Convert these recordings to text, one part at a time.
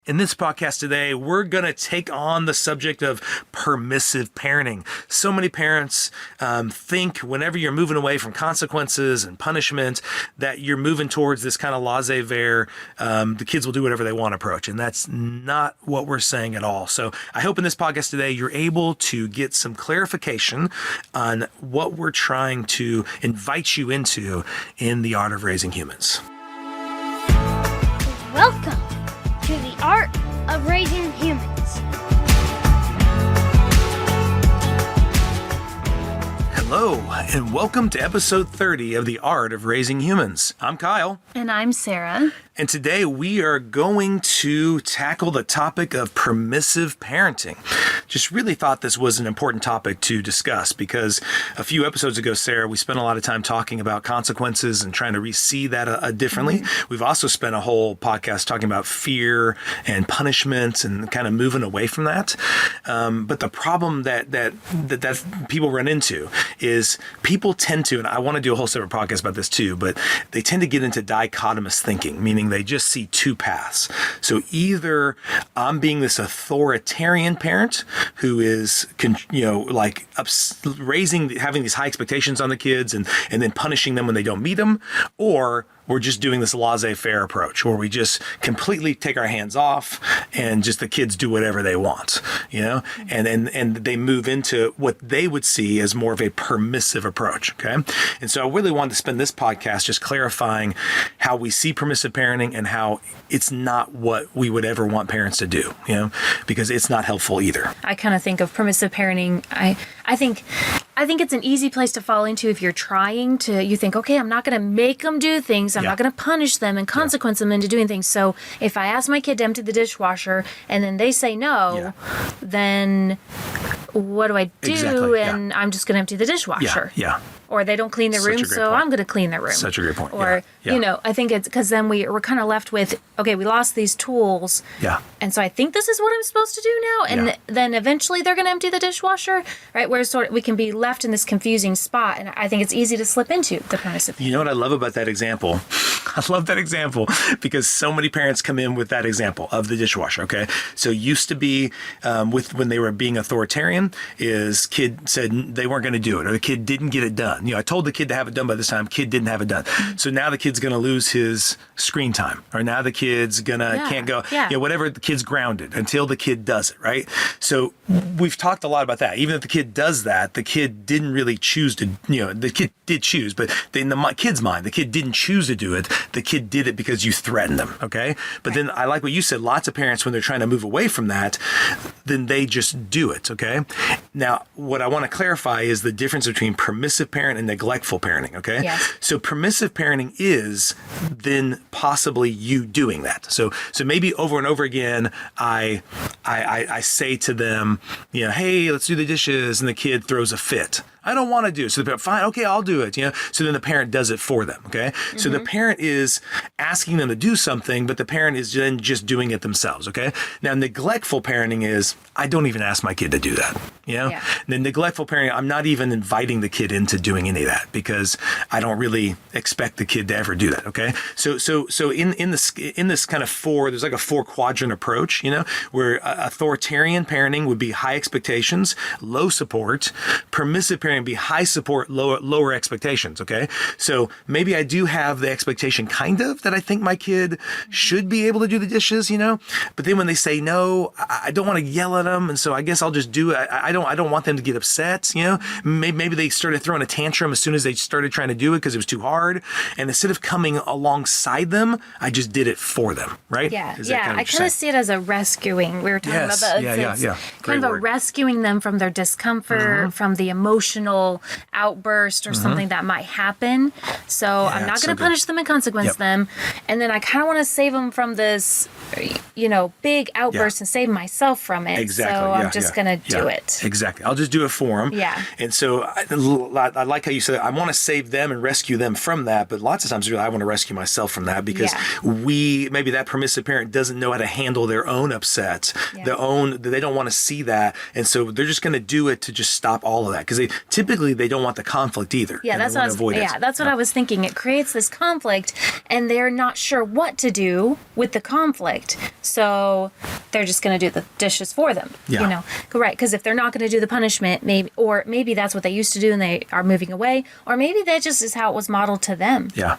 In this podcast today, we're going to take on the subject of permissive parenting. So many parents think whenever you're moving away from consequences and punishment that you're moving towards this kind of laissez-faire, the kids will do whatever they want approach. And that's not what we're saying at all. So I hope in this podcast today, you're able to get some clarification on what we're trying to invite you into in the art of raising humans. Welcome to the Art of Raising Humans. Hello, and welcome to episode 30 of the Art of Raising Humans. I'm Kyle. And I'm Sara. And today we are going to tackle the topic of permissive parenting. Just really thought this was an important topic to discuss because a few episodes ago, Sara, we spent a lot of time talking about consequences and trying to re-see that differently. Mm-hmm. We've also spent a whole podcast talking about fear and punishment and kind of moving away from that. But the problem that people run into is people tend to, and I want to do a whole separate podcast about this too, but they tend to get into dichotomous thinking, meaning they just see two paths. So either I'm being this authoritarian parent who is, having these high expectations on the kids and then punishing them when they don't meet them, or we're just doing this laissez-faire approach where we just completely take our hands off and just the kids do whatever they want, and they move into what they would see as more of a permissive approach. Okay. And so I really wanted to spend this podcast just clarifying how we see permissive parenting and how it's not what we would ever want parents to do, because it's not helpful either. I kind of think of permissive parenting. I think it's an easy place to fall into if you're you think, okay, I'm not going to make them do things. I'm not going to punish them and consequence them into doing things. So if I ask my kid to empty the dishwasher and then they say no, then what do I do? Exactly. And I'm just going to empty the dishwasher. Yeah. Or they don't clean their room, so I'm going to clean their room. Such a great point. Or, I think it's because then we're kind of left with, okay, we lost these tools. Yeah. And so I think this is what I'm supposed to do now. And then eventually they're going to empty the dishwasher, right? Where we can be left in this confusing spot. And I think it's easy to slip into the permissive. You know what I love about that example? I love that example because so many parents come in with that example of the dishwasher, okay? So used to be when they were being authoritarian is kid said they weren't going to do it or the kid didn't get it done. I told the kid to have it done by this time. Kid didn't have it done. So now the kid's going to lose his screen time, or now the kid's can't go. Whatever, the kid's grounded until the kid does it, right? So we've talked a lot about that. Even if the kid does that, the kid didn't really choose to. The kid did choose, but in the kid's mind, the kid didn't choose to do it. The kid did it because you threatened them. Okay, but then I like what you said. Lots of parents, when they're trying to move away from that, then they just do it. Okay. Now, what I want to clarify is the difference between permissive parent and neglectful parenting, okay? Yes. So permissive parenting is then possibly you doing that. So maybe over and over again, I say to them, hey, let's do the dishes, and the kid throws a fit. I don't want to do it. So the parent, fine, okay, I'll do it. So then the parent does it for them. Okay. Mm-hmm. So the parent is asking them to do something, but the parent is then just doing it themselves. Okay. Now, neglectful parenting is, I don't even ask my kid to do that. And then neglectful parenting, I'm not even inviting the kid into doing any of that because I don't really expect the kid to ever do that. Okay. So in this kind of there's like a 4-quadrant approach, where authoritarian parenting would be high expectations, low support. Permissive parenting would be high support, lower expectations. Okay. So maybe I do have the expectation kind of that I think my kid should be able to do the dishes, but then when they say no, I don't want to yell at them. And so I guess I'll just do it. I don't want them to get upset. Maybe they started throwing a tantrum as soon as they started trying to do it because it was too hard. And instead of coming alongside them, I just did it for them. Right. Yeah. I kind of see it as a rescuing. We were talking about that. Yeah. Kind of a rescuing them from their discomfort, from the emotional outburst or something that might happen. So I'm not going to punish them and consequence them. And then I kind of want to save them from this, big outburst and save myself from it. Exactly. So I'm just going to do it. Exactly. I'll just do it for them. Yeah. And so I like how you said, I want to save them and rescue them from that. But lots of times I want to rescue myself from that because maybe that permissive parent doesn't know how to handle their own upsets, they don't want to see that. And so they're just going to do it to just stop all of that because typically they don't want the conflict either. Yeah, that's what I was thinking. It creates this conflict, and they're not sure what to do with the conflict. So they're just going to do the dishes for them. Yeah. Right? Because if they're not going to do the punishment, maybe that's what they used to do, and they are moving away, or maybe that just is how it was modeled to them. Yeah.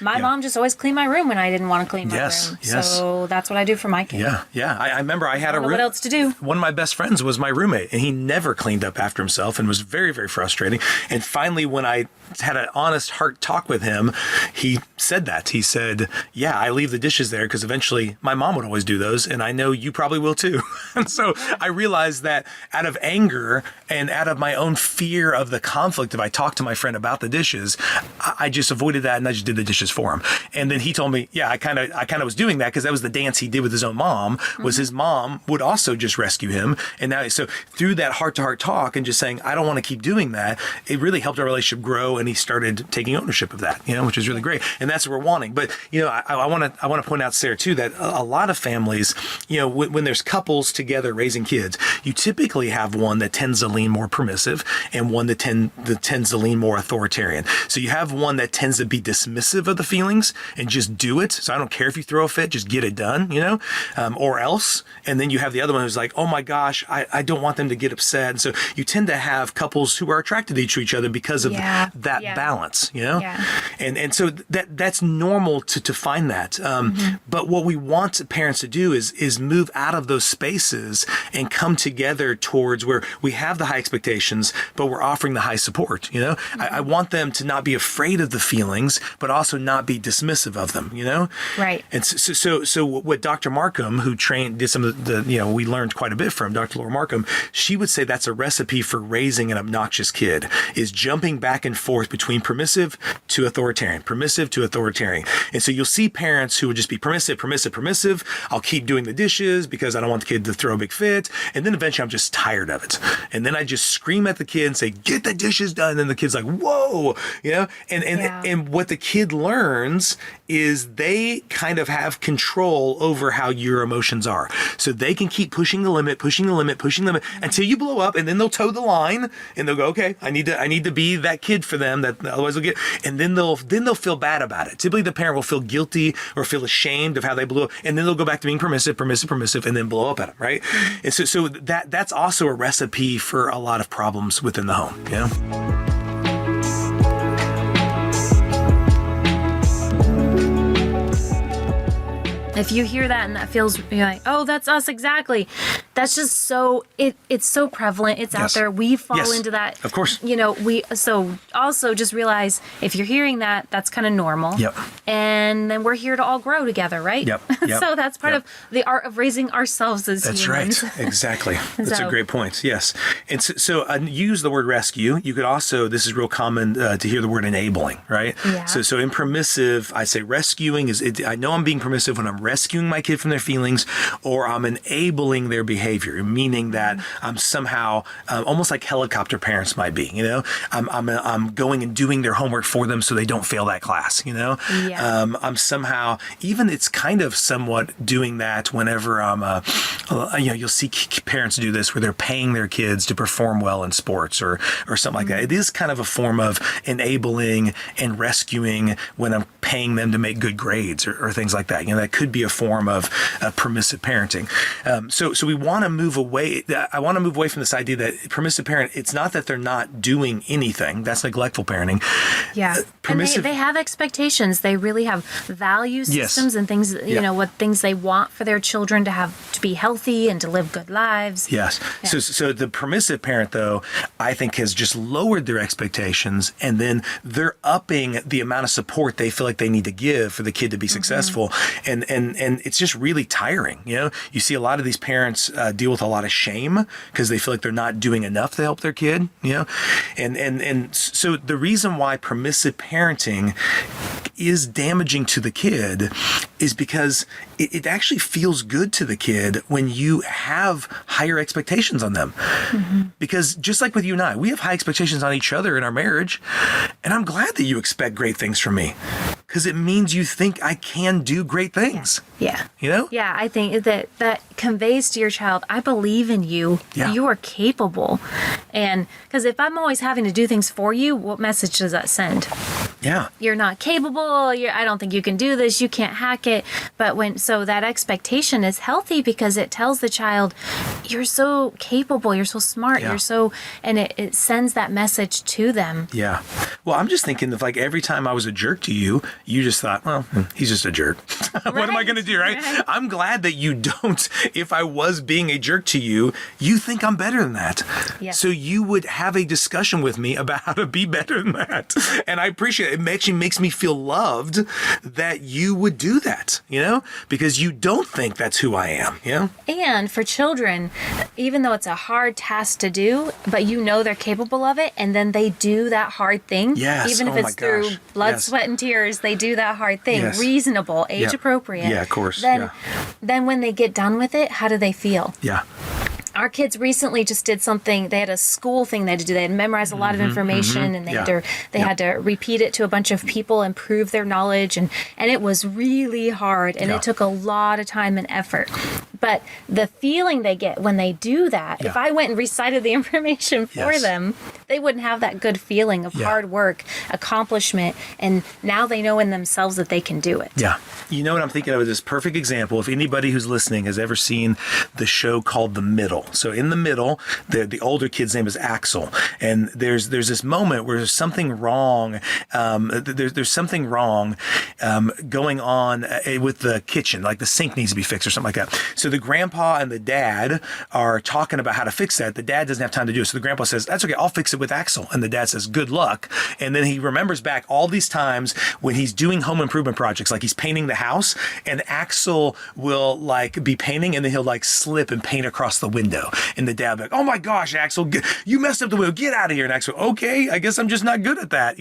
My mom just always cleaned my room when I didn't want to clean my room. Yes. So that's what I do for my kids. Yeah. I remember I had a room. What else to do? One of my best friends was my roommate, and he never cleaned up after himself and was very, very frustrating. And finally, when I had an honest heart talk with him, he said that. He said, yeah, I leave the dishes there because eventually my mom would always do those, and I know you probably will too. And so I realized that out of anger and out of my own fear of the conflict, if I talked to my friend about the dishes, I just avoided that and I just did the dishes for him. And then he told me, yeah, I kind of was doing that because that was the dance he did with his own mom, was his mom would also just rescue him. And now, so through that heart-to-heart talk and just saying, I don't want to keep doing that, it really helped our relationship grow, and he started taking ownership of that, which is really great. And that's what we're wanting. But, I want to point out, Sarah, too, that a lot of families, when there's couples together raising kids, you typically have one that tends to lean more permissive and one that tends to lean more authoritarian. So you have one that tends to be dismissive of the feelings and just do it. So I don't care if you throw a fit, just get it done, or else. And then you have the other one who's like, oh my gosh, I don't want them to get upset. And so you tend to have couples who are attracted to each other because of that balance, And so that's normal to find that. But what we want parents to do is move out of those spaces and come together towards where we have the high expectations, but we're offering the high support. I want them to not be afraid of the feelings, but also not be dismissive of them. Right. And so what Dr. Markham, who did some of the we learned quite a bit from Dr. Laura Markham, she would say that's a recipe for raising an obnoxious kid, is jumping back and forth between permissive to authoritarian. And so you'll see parents who would just be permissive. I'll keep doing the dishes because I don't want the kid to throw a big fit. And then eventually I'm just tired of it. And then I just scream at the kid and say, get the dishes done. And then the kid's like, whoa, and what the kid learns is they kind of have control over how your emotions are. So they can keep pushing the limit until you blow up, and then they'll toe the line and they'll go, okay, I need to be that kid for them, that otherwise they'll get, and then they'll feel bad about it. Typically the parent will feel guilty or feel ashamed of how they blew up, and then they'll go back to being permissive, and then blow up at them, right? And so that's also a recipe for a lot of problems within the home, If you hear that and that feels, you're like, oh, that's us exactly. That's just so, it's so prevalent. It's out there. We fall into that. Of course. So also just realize if you're hearing that, that's kind of normal. Yep. And then we're here to all grow together, right? Yep. So that's part of the art of raising ourselves as humans. That's right. Exactly. That's a great point. Yes. And so use the word rescue. You could also, this is real common to hear the word enabling, right? Yeah. So in permissive, I say rescuing I know I'm being permissive when I'm rescuing my kid from their feelings, or I'm enabling their behavior, meaning that I'm somehow almost like helicopter parents might be. I'm going and doing their homework for them so they don't fail that class. I'm somehow, even it's kind of somewhat doing that whenever I'm you'll see parents do this where they're paying their kids to perform well in sports or something like that. It is kind of a form of enabling and rescuing when I'm paying them to make good grades or things like that. That could be a form of permissive parenting. So we want to move away. I want to move away from this idea that permissive parent, it's not that they're not doing anything. That's neglectful parenting. Yeah. Permissive, and they have expectations. They really have value systems and things, what things they want for their children to be healthy and to live good lives. Yes. Yeah. So the permissive parent, though, I think has just lowered their expectations, and then they're upping the amount of support they feel like they need to give for the kid to be successful. And it's just really tiring. You see a lot of these parents deal with a lot of shame because they feel like they're not doing enough to help their kid. And so the reason why permissive parenting is damaging to the kid is because it actually feels good to the kid when you have higher expectations on them. Because just like with you and I, we have high expectations on each other in our marriage, and I'm glad that you expect great things from me. because it means you think I can do great things. Yeah. You know? Yeah, I think that conveys to your child, I believe in you. Yeah. You are capable. And because if I'm always having to do things for you, what message does that send? Yeah. You're not capable. I don't think you can do this. You can't hack it. But so that expectation is healthy because it tells the child, you're so capable. You're so smart. Yeah. And it sends that message to them. Yeah. Well, I'm just thinking of like every time I was a jerk to you, you just thought, well, he's just a jerk. What am I going to do, right? I'm glad that you don't. If I was being a jerk to you, you think I'm better than that. Yeah. So you would have a discussion with me about how to be better than that. And I appreciate it. It actually makes me feel loved that you would do that, because you don't think that's who I am, And for children, even though it's a hard task to do, but they're capable of it, and then they do that hard thing. Yes. Even if Oh my it's through gosh. blood, Yes. sweat, and tears, they do that hard thing. Yes. Reasonable, age appropriate. Yeah, of course. Then when they get done with it, how do they feel? Yeah. Our kids recently just did something. They had a school thing they had to do. They had to memorize a lot of information, and they had to repeat it to a bunch of people and prove their knowledge. And it was really hard, and it took a lot of time and effort. But the feeling they get when they do that, if I went and recited the information for them, they wouldn't have that good feeling of hard work, accomplishment, and now they know in themselves that they can do it. Yeah. You know what I'm thinking of is this perfect example. If anybody who's listening has ever seen the show called The Middle. So in The Middle, the older kid's name is Axel. And there's this moment where there's something wrong. There's something wrong going on with the kitchen, like the sink needs to be fixed or something like that. So the grandpa and the dad are talking about how to fix that. The dad doesn't have time to do it. So the grandpa says, that's okay, I'll fix it with Axel. And the dad says, good luck. And then he remembers back all these times when he's doing home improvement projects, like he's painting the house, and Axel will like be painting, and then he'll like slip and paint across the window. And the dad will be like, oh my gosh, Axel, you messed up the window, get out of here. And Axel, okay, I guess I'm just not good at that,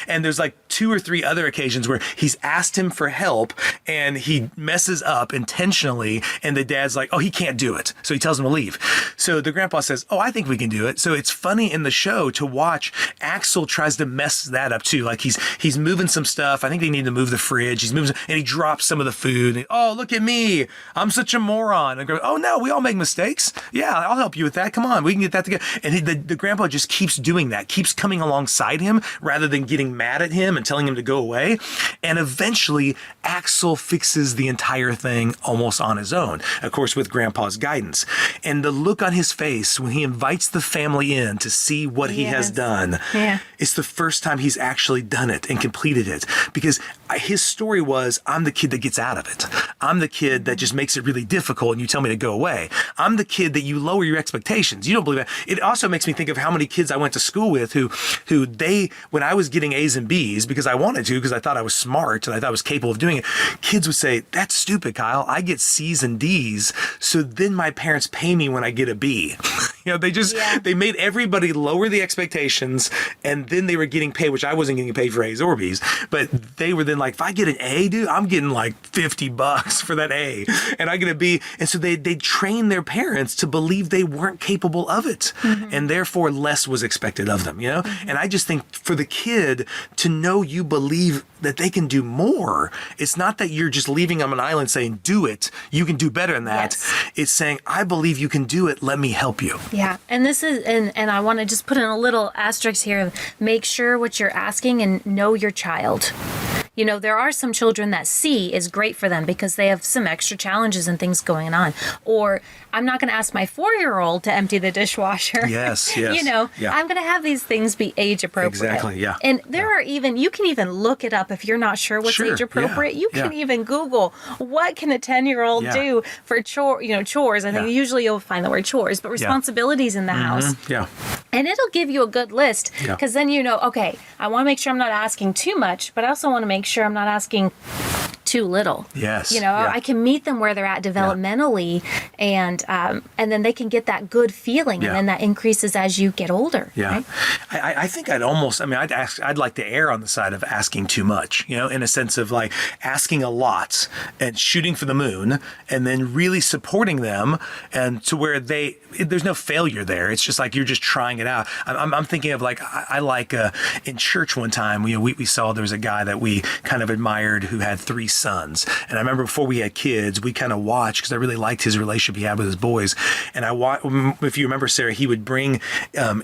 And there's like 2 or 3 other occasions where he's asked him for help and he messes up intentionally, and the dad's like, oh, he can't do it. So he tells him to leave. So the grandpa says, oh, I think we can do it. So it's funny in the show to watch Axel tries to mess that up too. Like he's moving some stuff. I think they need to move the fridge. He's moving, and he drops some of the food. And, oh, look at me. I'm such a moron. And goes, oh no, we all make mistakes. Yeah, I'll help you with that. Come on, we can get that together. And the grandpa just keeps doing that, keeps coming alongside him rather than getting mad at him and telling him to go away. And eventually Axel fixes the entire thing almost on his own, of course, with grandpa's guidance. And the look on his face when he invites the family in to see what he has done, it's the first time he's actually done it and completed it, because his story was, I'm the kid that gets out of it. I'm the kid that just makes it really difficult and you tell me to go away. I'm the kid that you lower your expectations. You don't believe that. It also makes me think of how many kids I went to school with who when I was getting A's and B's because I wanted to, because I thought I was smart and I thought I was capable of doing it, kids would say, that's stupid, Kyle. I get C's and D's, so then my parents pay me when I get a B. They made everybody lower the expectations, and then they were getting paid, which I wasn't getting paid for A's or B's, but they were then like, if I get an A, dude, I'm getting like $50 for that A, and I get a B. And so they trained their parents to believe they weren't capable of it, and therefore less was expected of them, And I just think for the kid to know you believe that they can do more, it's not that you're just leaving them on an island saying, do it, you can do better than that. Yes. It's saying, I believe you can do it, let me help you. Yeah, and this is, and I want to just put in a little asterisk here. Make sure what you're asking and know your child. There are some children that C is great for them because they have some extra challenges and things going on. Or I'm not going to ask my 4-year-old to empty the dishwasher. Yes. I'm going to have these things be age appropriate. Exactly, yeah. And there are you can even look it up if you're not sure what's age appropriate. You can even Google, what can a 10-year-old do for chores? I think usually you'll find the word chores, but responsibilities in the house. Yeah. And it'll give you a good list, because then okay, I want to make sure I'm not asking too much, but I also want to make sure I'm not asking too little. Yes. I can meet them where they're at developmentally, and then they can get that good feeling, and then that increases as you get older. Yeah. Right? I think I'd like to err on the side of asking too much, in a sense of like asking a lot and shooting for the moon, and then really supporting them, and to where there's no failure there. It's just like you're just trying it out. I'm thinking of like, I like in church one time, we saw there was a guy that we kind of admired who had 3 sons. And I remember before we had kids, we kind of watched because I really liked his relationship he had with his boys. And if you remember, Sarah, he would bring,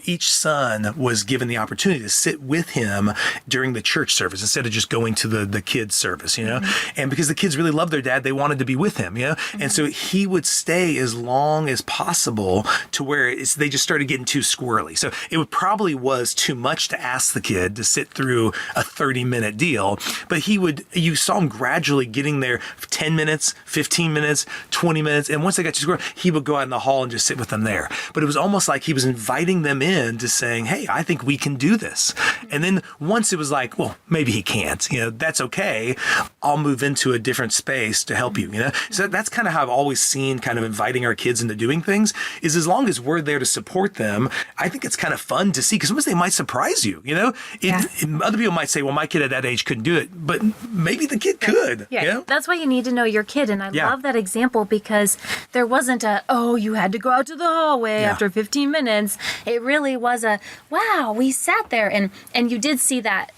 each son was given the opportunity to sit with him during the church service instead of just going to the kids service, and because the kids really loved their dad, they wanted to be with him, and so he would stay as long as possible to where they just started getting too squirrely. So probably was too much to ask the kid to sit through a 30-minute deal, but you saw him gradually getting there 10 minutes, 15 minutes, 20 minutes. And once they got too squirrely, he would go out in the hall and just sit with them there. But it was almost like he was inviting them in to saying, hey, I think we can do this. And then once it was like, well, maybe he can't, that's okay. I'll move into a different space to help you, So that's kind of how I've always seen kind of inviting our kids into doing things is as long as we're there to support them, I think it's kind of fun to see because sometimes they might surprise you, Other people might say, well, my kid at that age couldn't do it, but maybe the kid could. Yeah. That's why you need to know your kid. And I love that example because there wasn't you had to go out to the hallway after 15 minutes. It really was wow, we sat there and you did see that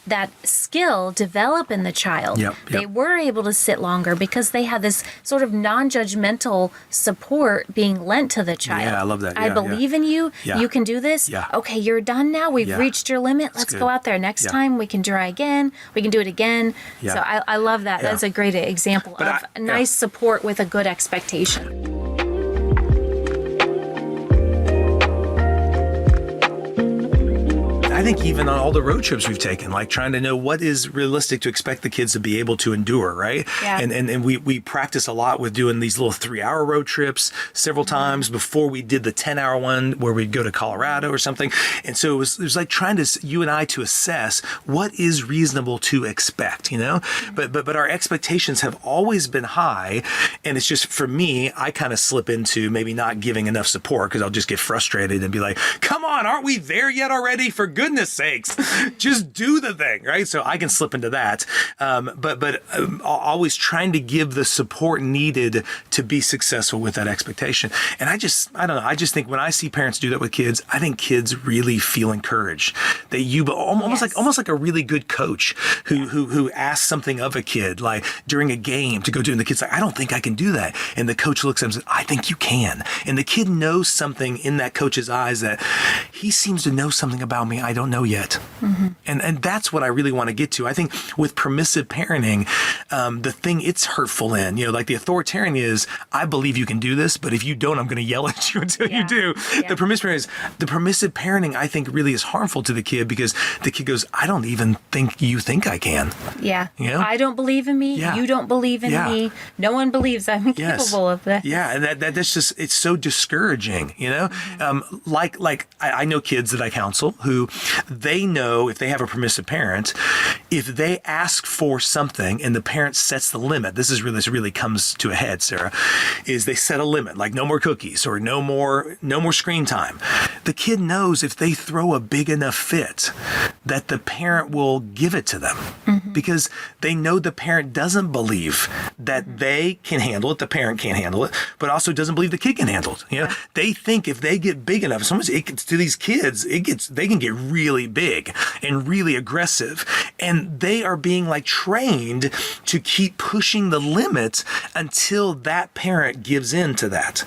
skill develop in the child. Yep. They were able to sit longer because they had this sort of non-judgmental support being lent to the child. Yeah, I love that. I believe in you. Yeah. You can do this. Yeah. Okay, you're done now. We've reached your limit. Let's go out there. Next time we can try again. We can do it again. Yeah. So I love that. Yeah. That's a great example of nice support with a good expectation. I think even on all the road trips we've taken, like trying to know what is realistic to expect the kids to be able to endure, right? Yeah. And we practice a lot with doing these little 3-hour road trips several times before we did the 10-hour one where we'd go to Colorado or something. And so it was like trying to, you and I, to assess what is reasonable to expect, But our expectations have always been high. And it's just, for me, I kind of slip into maybe not giving enough support because I'll just get frustrated and be like, come on, aren't we there yet already? For goodness sakes, just do the thing, right? So I can slip into that. But always trying to give the support needed to be successful with that expectation. And I don't know. I just think when I see parents do that with kids, I think kids really feel encouraged. Almost like a really good coach who asks something of a kid, like during a game to go do, and the kid's like, I don't think I can do that. And the coach looks at him and says, I think you can. And the kid knows something in that coach's eyes that he seems to know something about me I don't know yet. Mm-hmm. And that's what I really want to get to. I think with permissive parenting, the thing it's hurtful in, like the authoritarian is, I believe you can do this, but if you don't, I'm going to yell at you until you do. Yeah. The permissive parenting, I think, really is harmful to the kid because the kid goes, I don't even think you think I can. Yeah. I don't believe in me. Yeah. You don't believe in me. No one believes I'm capable of that. Yeah. And that's just, it's so discouraging, Mm-hmm. I know kids that I counsel who they know if they have a permissive parent, if they ask for something and the parent sets the limit, this really comes to a head, Sarah, is they set a limit, like no more cookies or no more screen time. The kid knows if they throw a big enough fit that the parent will give it to them because they know the parent doesn't believe that they can handle it, the parent can't handle it, but also doesn't believe the kid can handle it. They think if they get big enough, sometimes to these kids, they can get really big and really aggressive, and they are being trained to keep pushing the limits until that parent gives in to that.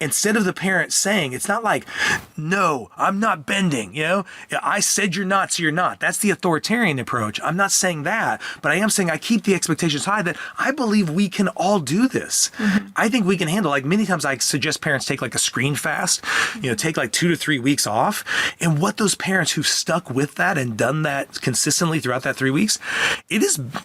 Instead of the parent saying, it's not like, no, I'm not bending. I said you're not, so you're not. That's the authoritarian approach. I'm not saying that, but I am saying I keep the expectations high that I believe we can all do this. Mm-hmm. I think we can handle. Many times I suggest parents take a screen fast. Take 2 to 3 weeks off. And what those parents who've stuck with that and done that consistently throughout throughout that 3 weeks,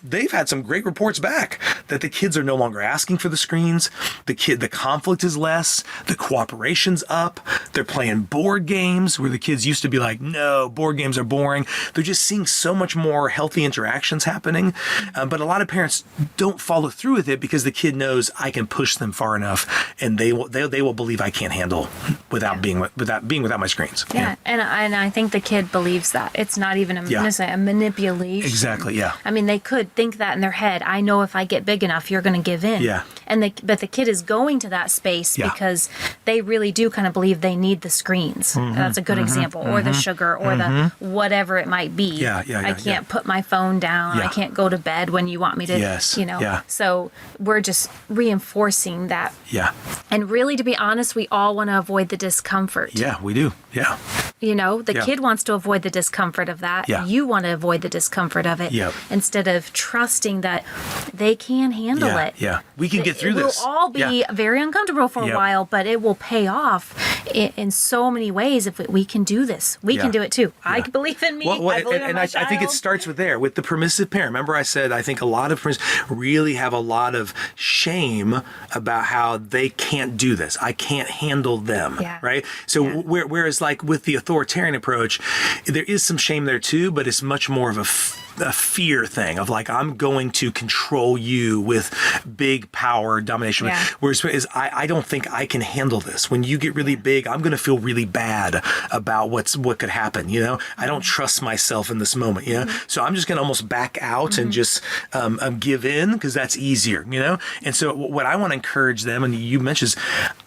they've had some great reports back that the kids are no longer asking for the screens. The conflict is less. The cooperation's up. They're playing board games where the kids used to be like, no, board games are boring. They're just seeing so much more healthy interactions happening. But a lot of parents don't follow through with it because the kid knows I can push them far enough, and they will believe I can't handle without being without my screens. Yeah. And I think the kid believes that. It's not even a manipulation. Exactly. Yeah. I mean, they could think that in their head. I know if I get big enough, you're going to give in. Yeah. But the kid is going to that space because they really do kind of believe they need the screens. That's a good example. Or the sugar, or the whatever it might be. I can't put my phone down. I can't go to bed when you want me to. Yes. So we're just reinforcing that. Yeah. And really, to be honest, we all want to avoid the discomfort. Yeah, we do. Yeah. The kid wants to avoid the discomfort of that. Yeah. You want to avoid the discomfort of it. Yep. Instead of trusting that they can handle it. Yeah. We can get through this. It will all be very uncomfortable for a while, but it will pay off in so many ways if we can do this. We can do it too. I believe in me. I believe in my child. I think it starts with the permissive parent. Remember I said I think a lot of parents really have a lot of shame about how they can't do this. I can't handle them. Right? So whereas like with the authoritarian approach, there is some shame there too, but it's much more of a fear thing of like, I'm going to control you with big power domination. Whereas I don't think I can handle this. When you get really big, I'm going to feel really bad about what could happen. I don't trust myself in this moment. So I'm just going to almost back out and just give in because that's easier. And so what I want to encourage them, and you mentioned, is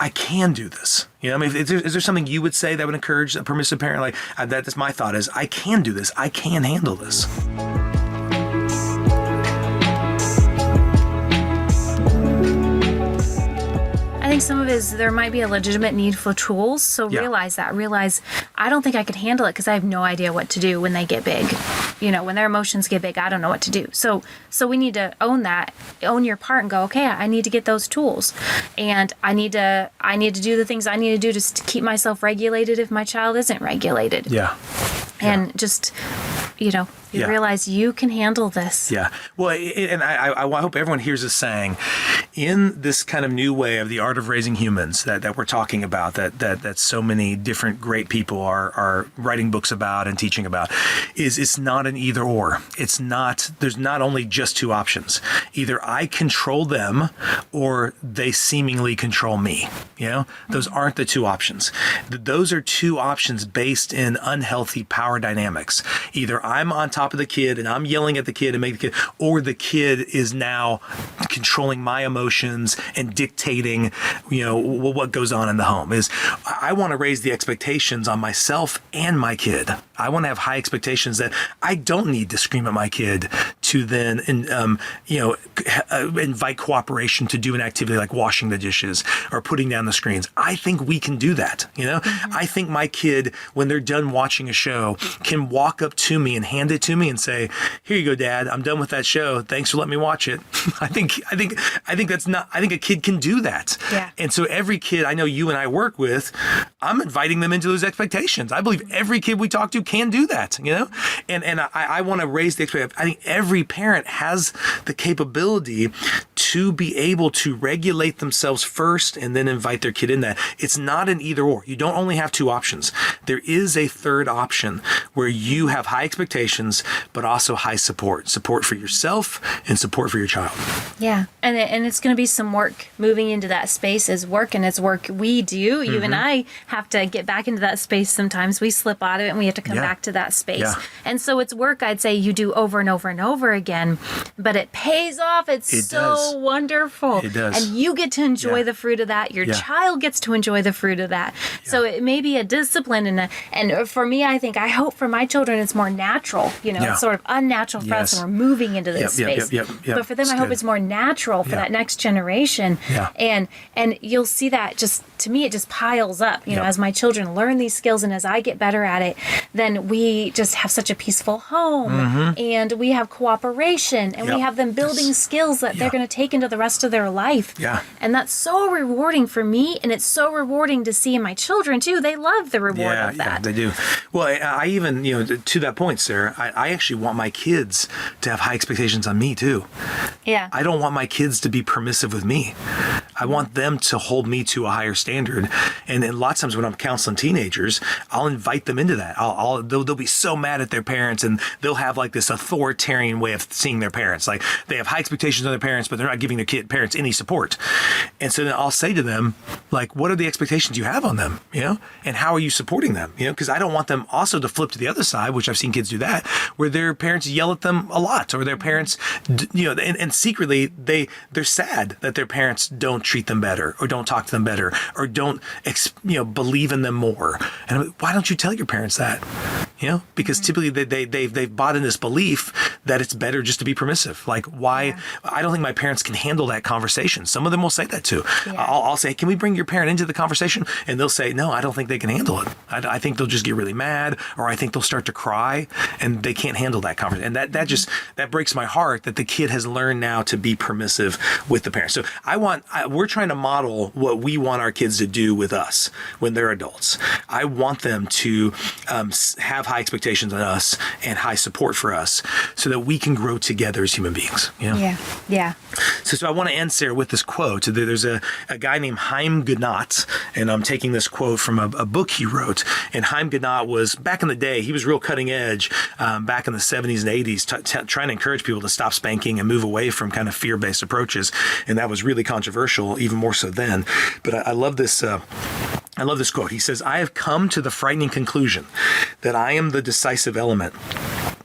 I can do this. I mean, is there something you would say that would encourage a permissive parent? Like that's my thought is I can do this. I can handle this. I think some of it is there might be a legitimate need for tools. So realize I don't think I could handle it because I have no idea what to do when they get big. When their emotions get big, I don't know what to do. So we need to own your part and go, okay, I need to get those tools, and I need to do the things I need to do to keep myself regulated if my child isn't regulated. And just realize you can handle this. Yeah. Well, and I hope everyone hears us saying, in this kind of new way of the art of raising humans that we're talking about, that so many different great people are writing books about and teaching about, is it's not an either or. There's not only just two options. Either I control them or they seemingly control me. Those aren't the two options. Those are two options based in unhealthy power dynamics. Either I'm on top of the kid and I'm yelling at the kid and making the kid, or the kid is now controlling my emotions and dictating, what goes on in the home. I want to raise the expectations on myself and my kid. I want to have high expectations that I don't need to scream at my kid to then, invite cooperation to do an activity like washing the dishes or putting down the screens. I think we can do that. I think my kid, when they're done watching a show, can walk up to me and hand it to me and say, "Here you go, Dad. I'm done with that show. Thanks for letting me watch it." I think a kid can do that. Yeah. And so every kid I know you and I work with, I'm inviting them into those expectations. I believe every kid we talk to can do that, and I want to raise the expectation. I think every parent has the capability to be able to regulate themselves first and then invite their kid in that. It's not an either or. You don't only have two options. There is a third option where you have high expectations, but also high support for yourself and support for your child. Yeah. And it's going to be some work moving into that space as work, and it's work we do. You and I have to get back into that space sometimes. We slip out of it and we have to come back to that space. Yeah. And so it's work I'd say you do over and over and over again, but it pays off. It does. Wonderful. It does. And you get to enjoy the fruit of that. Your child gets to enjoy the fruit of that. Yeah. So it may be a discipline and for me, I hope for my children it's more natural. It's sort of unnatural for us, and we're moving into this space. But for them, I hope it's more natural for that next generation. Yeah. And you'll see that just to me, it just piles up, you know, as my children learn these skills and as I get better at it, then we just have such a peaceful home and we have cooperation and we have them building skills that they're going to take into the rest of their life. Yeah. And that's so rewarding for me. And it's so rewarding to see in my children too. They love the reward of that. Yeah, they do. Well, I even, you know, to that point, Sarah, I actually want my kids to have high expectations on me too. Yeah. I don't want my kids to be permissive with me. I want them to hold me to a higher standard. And then lots of times when I'm counseling teenagers, I'll invite them into that. They'll be so mad at their parents and they'll have like this authoritarian way of seeing their parents. Like they have high expectations on their parents, but they're not giving their parents any support. And so then I'll say to them, like, what are the expectations you have on them? You know, and how are you supporting them? You know, because I don't want them also to flip to the other side, which I've seen kids do that, where their parents yell at them a lot, or their parents, you know, and secretly they're sad that their parents don't treat them better, or don't talk to them better, or don't, you know, believe in them more. And I'm like, why don't you tell your parents that? You know, because typically they've bought in this belief that it's better just to be permissive. Like, why? I don't think my parents can handle that conversation. Some of them will say that too. I'll say, can we bring your parent into the conversation? And they'll say, no, I don't think they can handle it. I think they'll just get really mad, or I think they'll start to cry, and they can't handle that conversation. And that breaks my heart that the kid has learned now to be permissive with the parents. So we're trying to model what we want our kids to do with us when they're adults. I want them to have high expectations on us and high support for us so that we can grow together as human beings. You know? Yeah. So I want to end, Sarah, with this quote. There's a guy named Haim Ginott, and I'm taking this quote from a book he wrote. And Haim Ginott was, back in the day, he was real cutting edge back in the 70s and 80s, trying to encourage people to stop spanking and move away from kind of fear-based approaches. And that was really controversial, even more so then. But I love this. I love this quote. He says, "I have come to the frightening conclusion that I am the decisive element.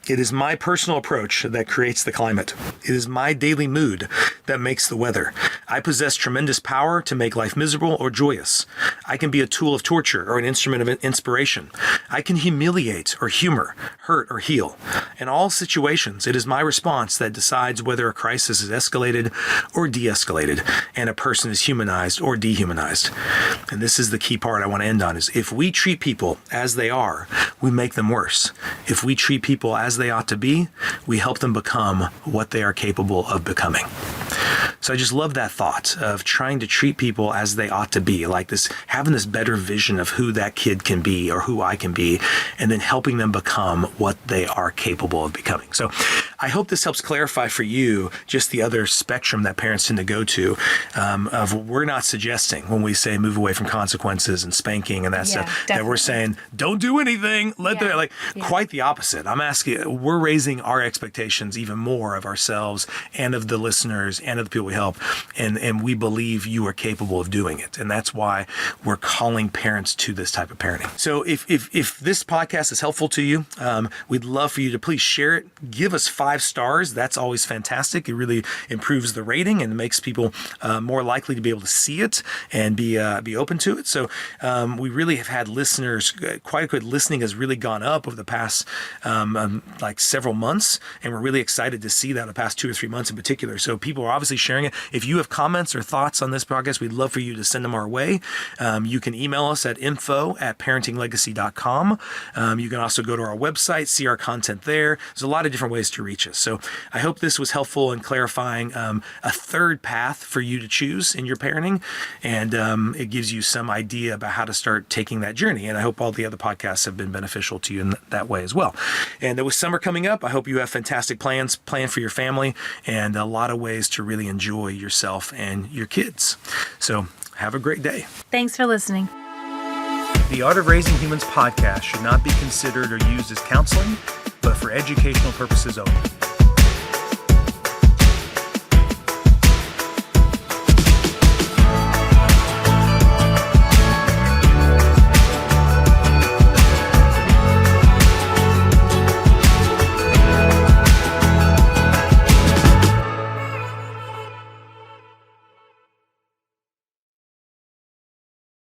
It is my personal approach that creates the climate. It is my daily mood that makes the weather. I possess tremendous power to make life miserable or joyous. I can be a tool of torture or an instrument of inspiration. I can humiliate or humor, hurt or heal. In all situations, it is my response that decides whether a crisis is escalated or de-escalated, and a person is humanized or dehumanized." And this is the key part I want to end on, is if we treat people as they are, we make them worse. If we treat people as they ought to be, we help them become what they are capable of becoming. So I just love that thought of trying to treat people as they ought to be, like this, having this better vision of who that kid can be or who I can be, and then helping them become what they are capable of becoming. So I hope this helps clarify for you just the other spectrum that parents tend to go to, of we're not suggesting when we say move away from consequences and spanking and that stuff, definitely. that we're saying don't do anything, quite the opposite. I'm asking, we're raising our expectations even more of ourselves and of the listeners and of the people we help, and we believe you are capable of doing it, and that's why we're calling parents to this type of parenting. So if this podcast is helpful to you, we'd love for you to please share it. Give us 5 stars. That's always fantastic. It really improves the rating and makes people more likely to be able to see it and be open to it. So we really have had listeners, quite a good listening has really gone up over the past like several months, and we're really excited to see that the past 2 or 3 months in particular. So people are obviously sharing it. If you have comments or thoughts on this podcast, we'd love for you to send them our way. You can email us at info@parentinglegacy.com. You can also go to our website, see our content there. There's a lot of different ways to reach us. So I hope this was helpful in clarifying a third path for you to choose in your parenting, and it gives you some idea about how to start taking that journey. And I hope all the other podcasts have been beneficial to you in that way as well. And with summer coming up, I hope you have fantastic plans planned for your family and a lot of ways to really enjoy yourself and your kids. So have a great day. Thanks for listening. The Art of Raising Humans podcast should not be considered or used as counseling, but for educational purposes only.